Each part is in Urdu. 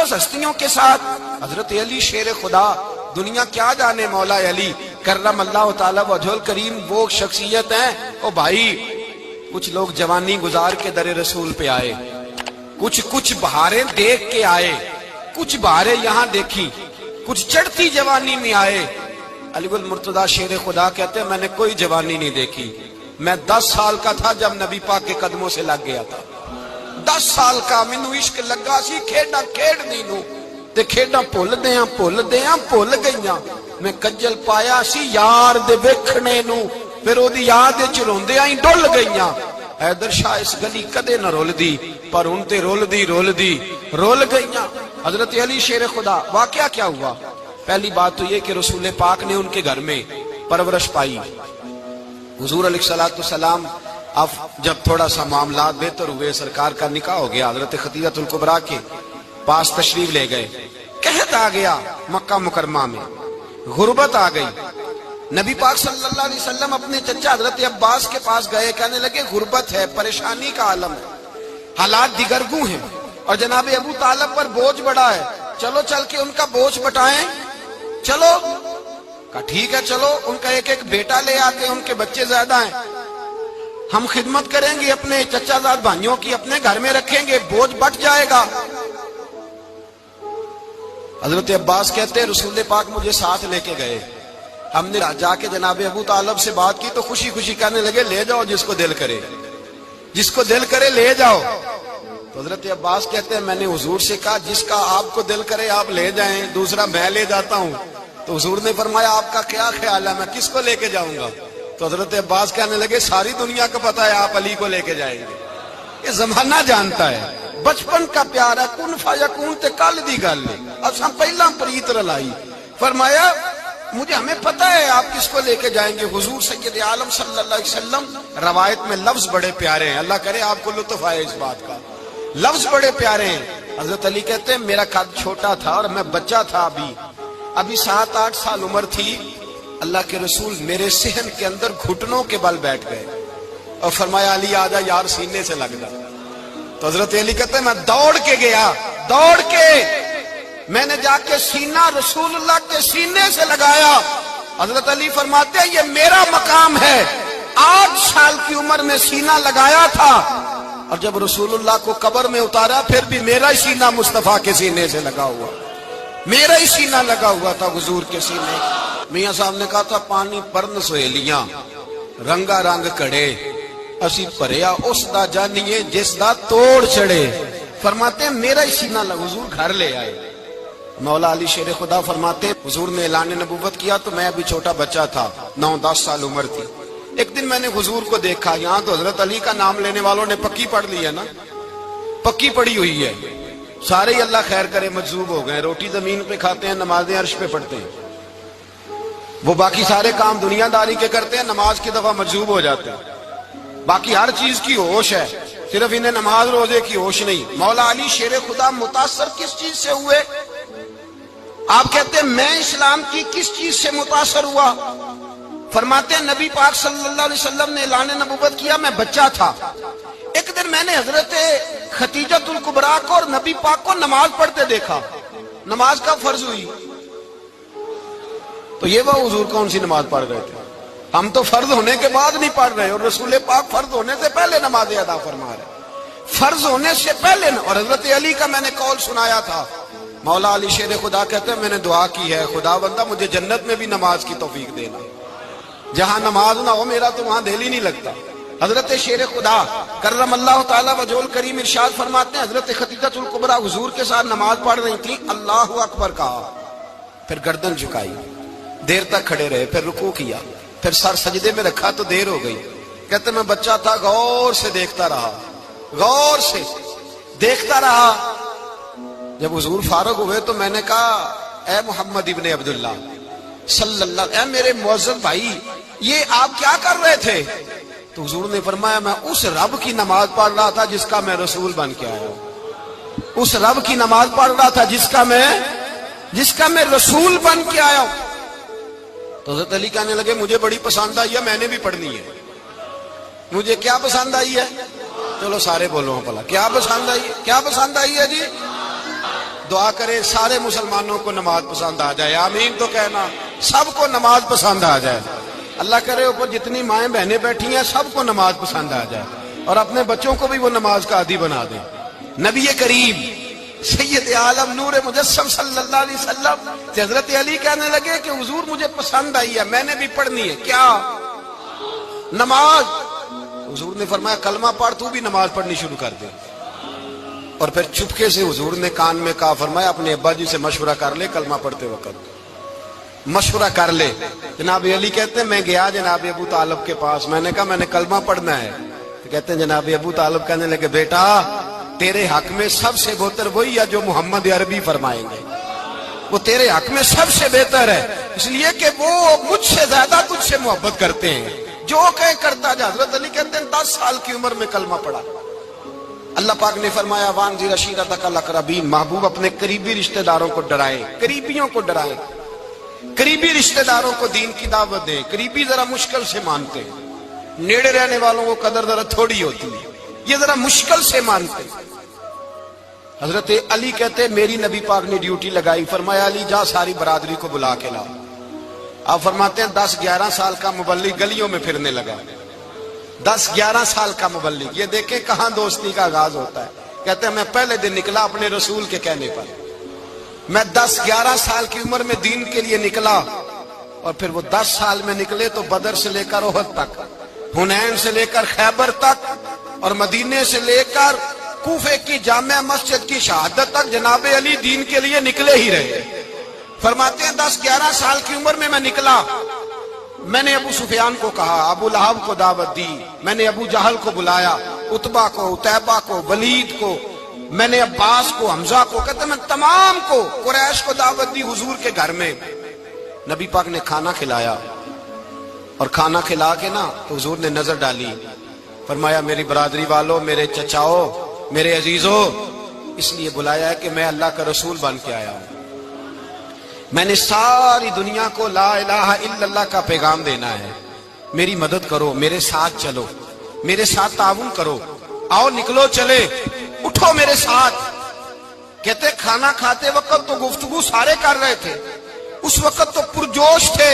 معزز ہستیوں کے ساتھ حضرت علی شیر خدا، دنیا کیا جانے مولا علی کرم اللہ تعالی وجہ الکریم، وہ شخصیت ہیں۔ او بھائی، کچھ لوگ جوانی گزار کے در رسول پہ آئے، کچھ بہاریں دیکھ کے آئے، کچھ بہاریں یہاں دیکھی، کچھ چڑھتی جوانی میں آئے۔ علی گل مرتضیٰ شیر خدا کہتے ہیں میں نے کوئی جوانی نہیں دیکھی، میں 10 سال کا تھا جب نبی پاک کے قدموں سے لگ گیا تھا، 10 سال کا مینوں عشق لگا سی، کھیڈا کھیڈنی نو تے کھیڈاں بھول گئیاں، میں کجل پایا سی یار دے ویکھنے نو، پھر او دی یاد وچ روندیاں ہی ڈل گئیاں۔ حیدر شاہ اس گلی کدے نہ رول دی، پر ان تے رول دی گئیاں۔ حضرت علی شیر خدا، واقعہ کیا ہوا؟ پہلی بات تو یہ کہ رسول پاک نے ان کے گھر میں پرورش پائی۔ حضور علیہ السلام اب جب تھوڑا سا معاملات بہتر ہوئے، سرکار کا نکاح ہو گیا، حضرت خدیجہ الکبریٰ کے پاس تشریف لے گئے۔ قحط آ گیا مکہ مکرمہ میں، غربت آ گئی۔ نبی پاک صلی اللہ علیہ وسلم اپنے چچا حضرت عباس کے پاس گئے، کہنے لگے غربت ہے، پریشانی کا عالم ہے، حالات دیگرگوں ہیں، اور جناب ابو طالب پر بوجھ بڑا ہے، چلو چل کے ان کا بوجھ بٹائیں۔ چلو، کہا ٹھیک ہے چلو، ان کا ایک بیٹا لے آتے ہیں، ان کے بچے زیادہ ہیں، ہم خدمت کریں گے اپنے چچا زاد بھائیوں کی، اپنے گھر میں رکھیں گے، بوجھ بٹ جائے گا۔ حضرت عباس کہتے ہیں رسول پاک مجھے ساتھ لے کے گئے، ہم نے جا کے جناب ابو طالب سے بات کی تو خوشی خوشی کہنے لگے لے جاؤ جس کو دل کرے لے جاؤ۔ تو حضرت عباس کہتے ہیں میں نے حضور سے کہا جس کا آپ کو دل کرے آپ لے جائیں، دوسرا میں لے جاتا ہوں۔ تو حضور نے فرمایا آپ کا کیا خیال ہے، میں کس کو لے کے جاؤں گا؟ تو حضرت عباس کہنے لگے ساری دنیا کو پتا ہے آپ علی کو لے کے جائیں گے، یہ زمانہ جانتا ہے، بچپن کا پیار ہے، کن فیکون تے کل دی گل ہے، اساں پہلا پریت رلائی۔ فرمایا ہمیں پتا ہے آپ کس کو لے کے جائیں گے، حضور سید عالم صلی اللہ علیہ وسلم۔ روایت میں لفظ بڑے پیارے ہیں، اللہ کرے آپ کو لطف آئے اس بات کا، لفظ بڑے پیارے ہیں۔ حضرت علی کہتے ہیں میرا قد چھوٹا تھا اور میں بچہ تھا، ابھی 7-8 سال عمر تھی، اللہ کے رسول میرے صحن کے اندر گھٹنوں کے بل بیٹھ گئے اور فرمایا علی آجا یار سینے سے لگ جا۔ تو حضرت علی کہتے ہیں میں دوڑ کے گیا، میں نے جا کے سینہ رسول اللہ کے سینے سے لگایا۔ حضرت علی فرماتے ہیں یہ میرا مقام ہے، 8 سال کی عمر میں سینہ لگایا تھا، اور جب رسول اللہ کو قبر میں اتارا پھر بھی میرا ہی سینہ مصطفیٰ کے سینے سے لگا ہوا، میرا ہی سینہ لگا ہوا تھا حضور کے سینے۔ میاں صاحب نے کہا تھا پانی پرن سہیلیاں رنگا رنگ کڑے، اسی پریا اس دا جانیے جس دا توڑ چڑے۔ فرماتے ہیں میرا ہی سینہ لگا، حضور گھر لے آئے۔ مولا علی شیر خدا فرماتے ہیں حضور نے اعلان نبوت کیا تو میں ابھی چھوٹا بچہ تھا، 9-10 سال عمر تھی۔ ایک دن میں نے حضور کو دیکھا، یہاں تو حضرت علی کا نام لینے والوں نے پکی پڑھ لی ہے نا، پکی پڑھی ہوئی ہے، سارے ہی اللہ خیر کرے مجذوب ہو گئے، روٹی زمین پہ کھاتے ہیں، نمازیں عرش پہ پڑھتے ہیں، وہ باقی سارے کام دنیا داری کے کرتے ہیں، نماز کی دفعہ مجذوب ہو جاتے ہیں، باقی ہر چیز کی ہوش ہے، صرف انہیں نماز روزے کی ہوش نہیں۔ مولا علی شیر خدا متاثر کس چیز سے ہوئے؟ آپ کہتے ہیں میں اسلام کی کس چیز سے متاثر ہوا؟ فرماتے ہیں نبی پاک صلی اللہ علیہ وسلم نے اعلان نبوت کیا، میں بچہ تھا، ایک دن میں نے حضرت خدیجہ الکبریٰ کو اور نبی پاک کو نماز پڑھتے دیکھا، نماز کا فرض ہوئی تو یہ وہ حضور کون سی نماز پڑھ رہے تھے؟ ہم تو فرض ہونے کے بعد نہیں پڑھ رہے، اور رسول پاک فرض ہونے سے پہلے نماز ادا فرما رہے، فرض ہونے سے پہلے۔ اور حضرت علی کا میں نے قول سنایا تھا، مولا علی شیر خدا کہتے ہیں میں نے دعا کی ہے خدا بندہ مجھے جنت میں بھی نماز کی توفیق دینا، جہاں نماز نہ ہو میرا تو وہاں دل ہی نہیں لگتا۔ حضرت شیر خدا کرم اللہ تعالی وجہ الکریم ارشاد فرماتے ہیں حضرت خدیجہ الکبریٰ حضور کے ساتھ نماز پڑھ رہی تھی، اللہ اکبر کہا، پھر گردن جھکائی، دیر تک کھڑے رہے، پھر رکوع کیا، پھر سر سجدے میں رکھا تو دیر ہو گئی۔ کہتے میں بچہ تھا، غور سے دیکھتا رہا، غور سے دیکھتا رہا۔ جب حضور فارغ ہوئے تو میں نے کہا اے محمد ابن عبداللہ صلی اللہ، اے میرے معزز بھائی یہ آپ کیا کر رہے تھے؟ تو حضور نے فرمایا میں اس رب کی نماز پڑھ رہا تھا جس کا میں رسول بن کے آیا ہوں، اس رب کی نماز پڑھ رہا تھا جس کا میں رسول بن کے آیا ہوں۔ تو حضرت علی کہنے لگے مجھے بڑی پسند آئی ہے، میں نے بھی پڑھنی ہے۔ مجھے کیا پسند آئی ہے؟ چلو سارے بولو بھلا کیا پسند آئی ہے؟ کیا پسند آئی ہے جی؟ دعا کرے سارے مسلمانوں کو نماز پسند آ جائے، آمین تو کہنا، سب کو نماز پسند آ جائے۔ اللہ کرے اوپر جتنی مائیں بہنیں بیٹھی ہیں سب کو نماز پسند آ جائے، اور اپنے بچوں کو بھی وہ نماز کا عادی بنا دیں۔ نبی کریم سید عالم نور مجسم صلی اللہ علیہ وسلم سے حضرت علی کہنے لگے کہ حضور مجھے پسند آئی ہے، میں نے بھی پڑھنی ہے، کیا؟ نماز۔ حضور نے فرمایا کلمہ پڑھ، تو بھی نماز پڑھنی شروع کر دے۔ اور پھر چپکے سے حضور نے کان میں کہا، فرمایا اپنے ابا جی سے مشورہ کر لے کلمہ پڑھتے وقت، مشورہ کر لے۔ جناب علی کہتے ہیں میں گیا جناب ابو طالب کے پاس، میں نے کہا میں نے کلمہ پڑھنا ہے، تو کہتے ہیں جناب ابو طالب کہنے لگے بیٹا تیرے حق میں سب سے بہتر وہی ہے جو محمد عربی فرمائیں گے، وہ تیرے حق میں سب سے بہتر ہے، اس لیے کہ وہ مجھ سے زیادہ تجھ سے محبت کرتے ہیں، جو کہیں کرتا جا۔ حضرت علی کہتے ہیں 10 سال کی عمر میں کلمہ پڑھا۔ اللہ پاک نے فرمایا وانذر عشیرتک الاقربین، محبوب اپنے قریبی رشتہ داروں کو ڈرائیں، قریبیوں کو ڈرائیں، قریبی رشتہ داروں کو دین کی دعوت دیں۔ قریبی ذرا مشکل سے مانتے ہیں، نیڑے رہنے والوں کو قدر ذرا تھوڑی ہوتی ہے، یہ ذرا مشکل سے مانتے ہیں۔ حضرت علی کہتے ہیں میری نبی پاک نے ڈیوٹی لگائی، فرمایا علی جا ساری برادری کو بلا کے لا۔ آپ فرماتے ہیں 10-11 سال کا مبلغ گلیوں میں پھرنے لگا، 10-11 سال کا مبلغ، یہ دیکھیں کہاں دوستی کا آغاز ہوتا ہے۔ کہتے ہیں میں پہلے دن نکلا اپنے رسول کے کہنے پر، میں 10-11 سال کی عمر میں دین کے لیے نکلا، اور پھر وہ 10 سال میں نکلے تو بدر سے لے کر احد تک، حنین سے لے کر خیبر تک، اور مدینے سے لے کر کوفے کی جامع مسجد کی شہادت تک جناب علی دین کے لیے نکلے ہی رہے۔ فرماتے ہیں 10-11 سال کی عمر میں نکلا، میں نے ابو سفیان کو کہا، ابو لہب کو دعوت دی، میں نے ابو جہل کو بلایا، عتبہ کو، عتیبہ کو، ولید کو، میں نے عباس کو، حمزہ کو، کہتے میں تمام کو، قریش کو دعوت دی حضور کے گھر میں۔ نبی پاک نے کھانا کھلایا، اور کھانا کھلا کے نا تو حضور نے نظر ڈالی، فرمایا میری برادری والوں، میرے چچاؤ، میرے عزیزوں، اس لیے بلایا ہے کہ میں اللہ کا رسول بن کے آیا ہوں، میں نے ساری دنیا کو لا الہ الا اللہ کا پیغام دینا ہے، میری مدد کرو، میرے ساتھ چلو، میرے ساتھ تعاون کرو، آؤ نکلو چلے، اٹھو میرے ساتھ۔ کہتے کھانا کھاتے وقت تو گفتگو سارے کر رہے تھے، اس وقت تو پرجوش تھے،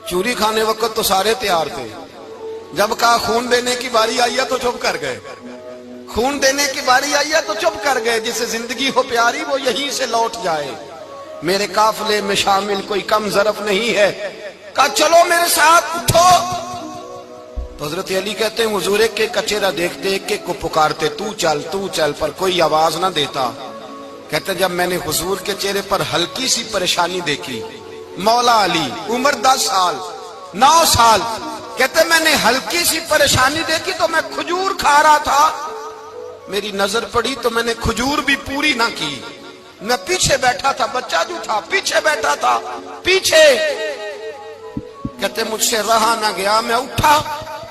چوری کھانے وقت تو سارے تیار تھے، جب کہا خون دینے کی باری آئی ہے تو چپ کر گئے، خون دینے کی باری آئی ہے تو چپ کر گئے، جسے زندگی ہو پیاری وہ یہیں سے لوٹ جائے، میرے قافلے میں شامل کوئی کم ظرف نہیں ہے، کہا چلو میرے ساتھ اٹھو۔ تو حضرت علی کہتے ہیں حضور ایک ایک کا چہرہ دیکھتے، ایک ایک کو پکارتے، تو چل، پر کوئی آواز نہ دیتا۔ کہتے جب میں نے حضور کے چہرے پر ہلکی سی پریشانی دیکھی، مولا علی عمر 10 سال 9 سال، کہتے میں نے ہلکی سی پریشانی دیکھی تو میں کھجور کھا رہا تھا، میری نظر پڑی تو میں نے کھجور بھی پوری نہ کی، میں پیچھے بیٹھا تھا، بچہ جو تھا پیچھے بیٹھا تھا، پیچھے۔ کہتے مجھ سے رہا نہ گیا، میں اٹھا،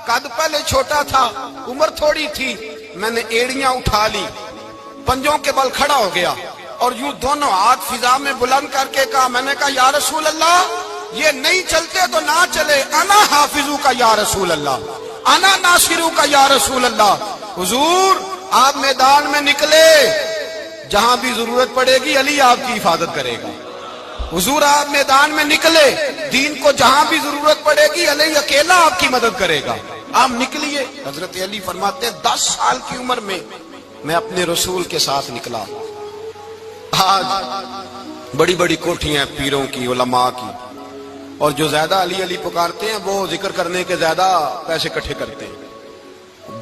قد پہلے چھوٹا تھا، عمر تھوڑی تھی، میں نے ایڑیاں اٹھا لی، پنجوں کے بل کھڑا ہو گیا، اور یوں دونوں ہاتھ فضا میں بلند کر کے کہا، میں نے کہا یا رسول اللہ یہ نہیں چلتے تو نہ چلے، انا حافظو کا یا رسول اللہ، انا ناصرو کا یا رسول اللہ۔ حضور آپ میدان میں نکلے، جہاں بھی ضرورت پڑے گی علی آپ کی حفاظت کرے گا۔ حضور آپ میدان میں نکلے، دین کو جہاں بھی ضرورت پڑے گی علی اکیلا آپ کی مدد کرے گا، آپ نکلیے۔ حضرت علی فرماتے ہیں 10 سال کی عمر میں میں اپنے رسول کے ساتھ نکلا۔ آج بڑی بڑی کوٹھیاں پیروں کی، علماء کی، اور جو زیادہ علی علی پکارتے ہیں وہ ذکر کرنے کے زیادہ پیسے اکٹھے کرتے ہیں،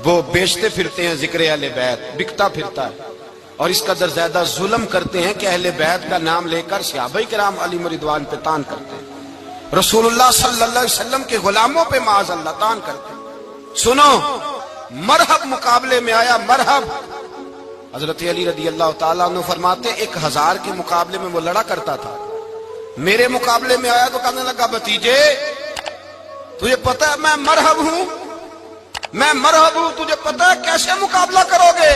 وہ بیچتے پھرتے ہیں ذکر اہل بیت، بکتا پھرتا ہے، اور اس قدر زیادہ ظلم کرتے ہیں کہ اہل بیت کا نام لے کر صحابہ کرام علی رضوان پہ تان کرتے ہیں، رسول اللہ صلی اللہ علیہ وسلم کے غلاموں پہ معاذ اللہ تان کرتے ہیں۔ سنو، مرحب مقابلے میں آیا، مرحب۔ حضرت علی رضی اللہ تعالیٰ عنہ فرماتے 1000 کے مقابلے میں وہ لڑا کرتا تھا، میرے مقابلے میں آیا تو کہنے لگا بھتیجے تجھے پتہ ہے میں مرحب ہوں، میں مرحب ہوں، تجھے پتہ ہے کیسے مقابلہ کرو گے،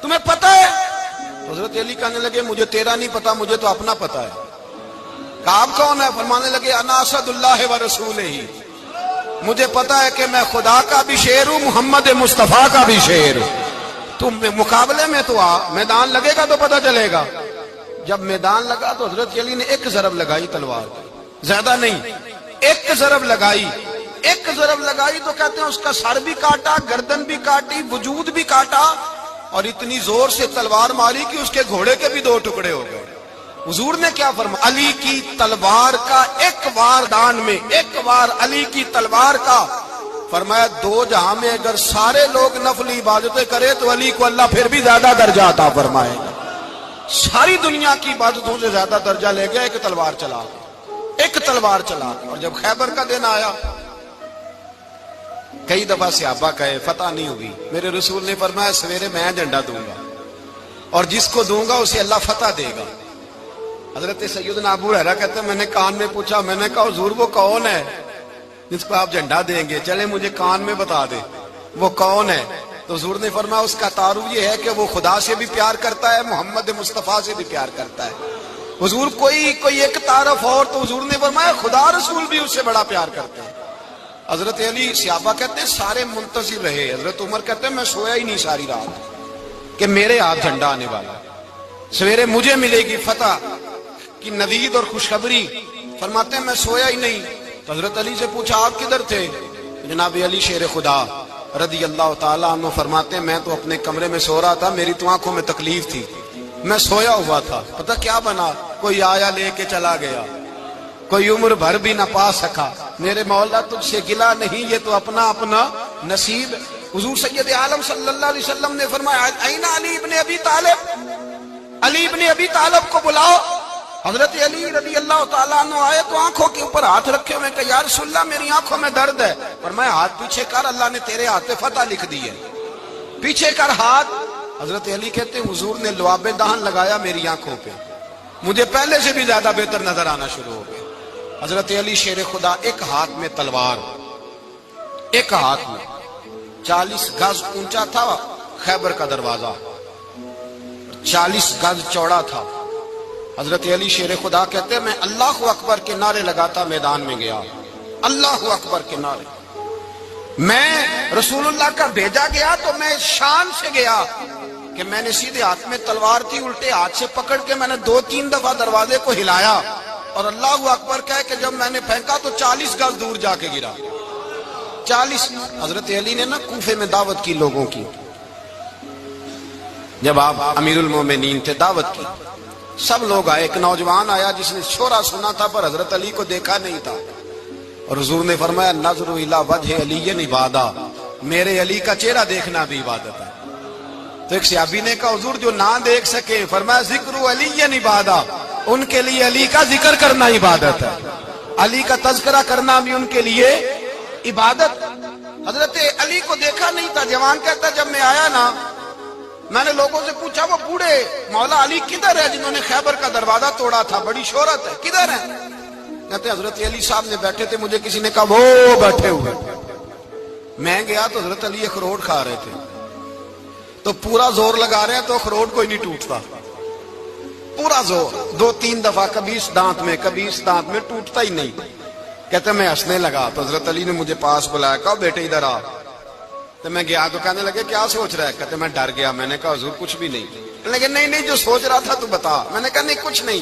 تمہیں پتہ ہے؟ حضرت علی کہنے لگے مجھے تیرا نہیں پتا، مجھے تو اپنا پتا ہے۔ کہا آپ کون ہے؟ فرمانے لگے انا اسد اللہ و رسولہ، مجھے پتا ہے کہ میں خدا کا بھی شیر ہوں، محمد مصطفیٰ کا بھی شیر ہوں۔ تم مقابلے میں تو آ، میدان لگے گا تو پتہ چلے گا۔ جب میدان لگا تو حضرت علی نے ایک ضرب لگائی تلوار، زیادہ نہیں، ایک ضرب لگائی، ایک ضرب لگائی تو کہتے ہیں اس کا سر بھی کاٹا، گردن بھی کاٹی، وجود بھی کاٹا، اور اتنی زور سے تلوار ماری کہ اس کے گھوڑے کے بھی دو ٹکڑے ہو گئے۔ حضور نے کیا فرمایا؟ علی کی تلوار کا ایک وار دان میں، ایک وار علی کی تلوار کا، فرمایا دو جہاں میں اگر سارے لوگ نفل عبادتیں کرے تو علی کو اللہ پھر بھی زیادہ درجہ عطا فرمائے گا۔ ساری دنیا کی عبادتوں سے زیادہ درجہ لے گیا ایک تلوار چلا کے، ایک تلوار چلا کے۔ اور جب خیبر کا دن آیا، کئی دفعہ صحابہ کہے فتح نہیں ہوگی، میرے رسول نے فرمایا سویرے میں جھنڈا دوں گا اور جس کو دوں گا اسے اللہ فتح دے گا۔ حضرت سیدنا ابو ہریرہ کہتے ہیں میں نے کان میں پوچھا، میں نے کہا حضور وہ کون ہے جس کو آپ جھنڈا دیں گے؟ چلے مجھے کان میں بتا دے وہ کون ہے۔ تو حضور نے فرمایا اس کا تعارف یہ ہے کہ وہ خدا سے بھی پیار کرتا ہے، محمد مصطفیٰ سے بھی پیار کرتا ہے۔ حضور کوئی ایک تعارف اور، تو حضور نے فرمایا خدا رسول بھی اس سے بڑا پیار کرتے ہیں۔ حضرت علی، صحابہ کہتے ہیں سارے منتظر رہے۔ حضرت عمر کہتے ہیں میں سویا ہی نہیں ساری رات کہ میرے ہاتھ جھنڈا آنے والا، سویرے مجھے ملے گی فتح کی نوید اور خوشخبری۔ فرماتے ہیں میں سویا ہی نہیں۔ تو حضرت علی سے پوچھا آپ کدھر تھے؟ جناب علی شیر خدا رضی اللہ تعالیٰ عنہ فرماتے ہیں میں تو اپنے کمرے میں سو رہا تھا، میری تو آنکھوں میں تکلیف تھی، میں سویا ہوا تھا، پتہ کیا بنا، کوئی آیا لے کے چلا گیا، کوئی عمر بھر بھی نہ پا سکا۔ میرے مولا تجھ سے گلا نہیں، یہ تو اپنا اپنا نصیب۔ حضور سید عالم صلی اللہ علیہ وسلم نے فرمایا این علی ابن ابی طالب، علی ابن ابی طالب کو بلاؤ۔ حضرت علی رضی اللہ تعالیٰ عنہ آئے تو آنکھوں کے اوپر ہاتھ رکھے ہوئے کہ یا رسول اللہ میری آنکھوں میں درد ہے۔ فرمایا ہاتھ پیچھے کر، اللہ نے تیرے ہاتھ پہ فتح لکھ دی ہے، پیچھے کر ہاتھ۔ حضرت علی کہتے ہیں حضور نے لعاب دہن لگایا میری آنکھوں پہ، مجھے پہلے سے بھی زیادہ بہتر نظر آنا شروع ہو گیا۔ حضرت علی شیر خدا ایک ہاتھ میں تلوار، ایک ہاتھ میں 40 گز اونچا تھا خیبر کا دروازہ، 40 گز چوڑا تھا۔ حضرت علی شیر خدا کہتے ہیں میں اللہ اکبر کے نعرے لگاتا میدان میں گیا، اللہ اکبر کے نعرے۔ میں رسول اللہ کا بھیجا گیا تو میں شان سے گیا کہ میں نے سیدھے ہاتھ میں تلوار تھی، الٹے ہاتھ سے پکڑ کے میں نے 2-3 دفعہ دروازے کو ہلایا اور اللہ اکبر کہہ کہ جب میں نے پھینکا تو 40 گز دور جا کے گرا، 40۔ حضرت علی نے نا کوفے میں دعوت کی لوگوں کی، جب آپ امیر المومنین تھے دعوت کی، سب لوگ آئے۔ ایک نوجوان آیا جس نے شورا سنا تھا پر حضرت علی کو دیکھا نہیں تھا، اور حضور نے فرمایا نظر الی وجہ علی عبادہ، میرے علی کا چہرہ دیکھنا بھی عبادت ہے۔ تو ایک صحابی نے کہا حضور جو نہ دیکھ سکے، فرمایا ذکر علی عبادہ، ان کے لیے علی کا ذکر کرنا عبادت ہے، علی کا تذکرہ کرنا بھی ان کے لیے عبادت۔ حضرت علی کو دیکھا نہیں تھا۔ جوان کہتا جب میں آیا نا میں نے لوگوں سے پوچھا وہ بوڑھے مولا علی کدھر ہے جنہوں نے خیبر کا دروازہ توڑا تھا، بڑی شہرت ہے، کدھر ہے؟ کہتے حضرت علی صاحب نے بیٹھے تھے، مجھے کسی نے کہا وہ بیٹھے ہوئے۔ میں گیا تو حضرت علی اخروٹ کھا رہے تھے، تو پورا زور لگا رہے ہیں تو اخروٹ کوئی نہیں ٹوٹتا، پورا زور 2-3 دفعہ، کبھی اس دانت میں کبھی اس دانت میں، ٹوٹتا ہی نہیں۔ کہتے میں ہنسنے لگا تو حضرت علی نے مجھے پاس بلایا، کہا بیٹے ادھر آ۔ تو میں گیا تو کہنے لگے کیا سوچ رہا ہے؟ کہتے میں ڈر گیا۔ میں نے کہا حضور کچھ بھی نہیں۔ کہنے لگے نہیں جو سوچ رہا تھا تو بتا۔ میں نے کہا نہیں کچھ نہیں۔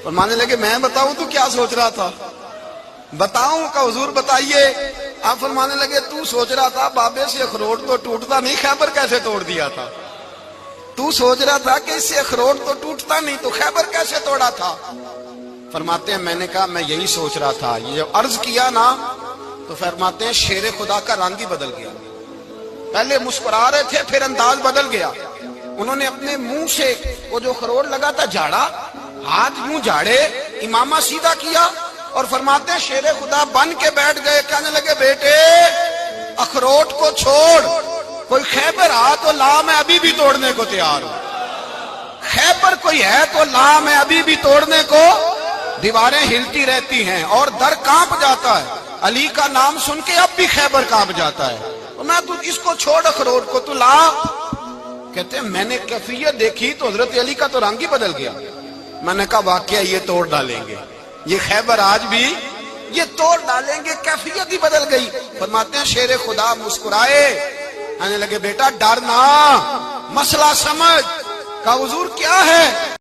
فرمانے لگے میں بتاؤں تو کیا سوچ رہا تھا؟ بتاؤں؟ کہ حضور بتائیے۔ آپ فرمانے لگے تو سوچ رہا تھا بابے سے اخروٹ تو ٹوٹتا نہیں، خیبر کیسے توڑ دیا تھا؟ تو سوچ رہا تھا کہ اس سے اخروٹ تو ٹوٹتا نہیں تو خیبر کیسے توڑا تھا؟ فرماتے ہیں میں نے کہا میں یہی سوچ رہا تھا۔ یہ جب عرض کیا نا تو فرماتے ہیں شیر خدا کا رنگ ہی بدل گیا، پہلے مسکرا رہے تھے پھر انداز بدل گیا۔ انہوں نے اپنے منہ سے وہ جو خروٹ لگا تھا جھاڑا، ہاتھ یوں جھاڑے، امامہ سیدھا کیا اور فرماتے ہیں شیر خدا بن کے بیٹھ گئے۔ کہنے لگے بیٹے اخروٹ کو چھوڑ، کوئی خیبر آ تو لا، میں ابھی بھی توڑنے کو تیار ہوں۔ خیبر کوئی ہے تو لا، میں ابھی بھی توڑنے کو۔ دیواریں ہلتی رہتی ہیں اور در کانپ جاتا ہے، علی کا نام سن کے اب بھی خیبر کانپ جاتا ہے۔ میں تو اس کو چھوڑ اخروٹ کو تو لا۔ کہتے ہیں میں نے کیفیت دیکھی تو حضرت علی کا تو رنگ ہی بدل گیا۔ میں نے کہا واقعہ یہ توڑ ڈالیں گے، یہ خیبر آج بھی یہ توڑ ڈالیں گے، کیفیت ہی بدل گئی۔ فرماتے ہیں شیر خدا مسکرائے، کہنے لگے بیٹا ڈر نہ، مسئلہ سمجھ. کہا حضور کیا ہے؟